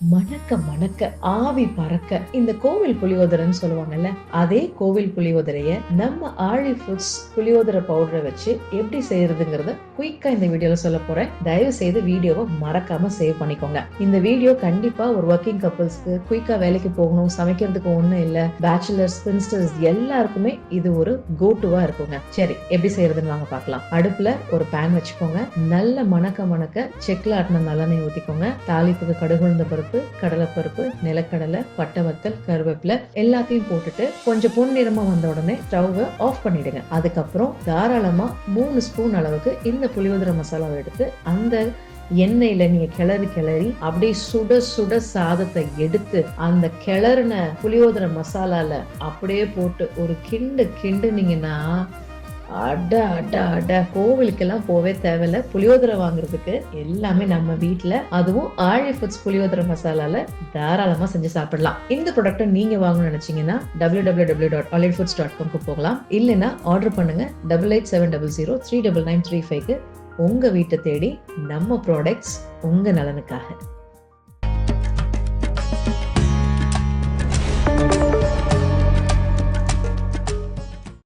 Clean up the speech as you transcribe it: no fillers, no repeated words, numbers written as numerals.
மணக்க மணக்க ஆவி பறக்க இந்த கோவில் புளியோதரைன்னு சொல்லுவாங்கல்ல, அதே கோவில் புளியோதரைய நம்ம ஆழி ஃபுட்ஸ் புளியோதரை பவுடரை வச்சு எப்படி செய்யறதுங்கிறத குயிக்கா இந்த வீடியோல சொல்ல போறேன். தயவு செய்து வீடியோவை மறக்காம சேவ் பண்ணிக்கோங்க. இந்த வீடியோ கண்டிப்பா ஒரு ஒர்க்கிங் கப்புள்ஸ்க்கு, குயிக்கா வேலைக்கு போகணும், சமைக்கிறதுக்கு ஒண்ணும் இல்ல, பேச்சுலர்ஸ், பிரின்ஸ்டர்ஸ் எல்லாருக்குமே இது ஒரு கோ டுவா இருக்குங்க. சரி, எப்படி செய்யறதுன்னு வாங்க பார்க்கலாம். அடுப்புல ஒரு பேன் வச்சுக்கோங்க. நல்ல மணக்க மணக்க செக்ல ஆட்டின நல்லெண்ணெய் ஊத்திக்கோங்க. தாளிப்புக்கு கடுகுழுந்த பருப்பு, கடலைப்பருப்பு, நிலக்கடலை, பட்டை வத்தல், கருவேப்பிலை எல்லாத்தையும் போட்டுட்டு கொஞ்சம் பொன்னிறமா வந்த உடனே ஸ்டவ்வை ஆஃப் பண்ணிடுங்க. அதுக்கப்புறம் தாராளமா 3 ஸ்பூன் அளவுக்கு இந்த புளியோதரை மசாலாவை எடுத்து அந்த எண்ணெயில நீங்க கிளறி அப்படியே சுட சுட சாதத்தை எடுத்து அந்த கிளறின புளியோதரை மசாலால அப்படியே போட்டு ஒரு கிண்டுனீங்கன்னா அட அட அட கோவிலுக்கெல்லாம் போவே தேவையில்ல. புளியோதரை வாங்குறதுக்கு எல்லாமே நம்ம வீட்டுல, அதுவும் ஆழி ஃபுட்ஸ் புளியோதரை மசாலால தாராளமா செஞ்சு சாப்பிடலாம். இந்த ப்ராடக்ட்டை நீங்க வாங்கணும்னு நினைச்சீங்கன்னா www.olidfoods.com போகலாம். இல்லைன்னா ஆர்டர் பண்ணுங்க 8870039935 உங்க வீட்டை தேடி நம்ம ப்ராடக்ட்ஸ் உங்க நலனுக்காக.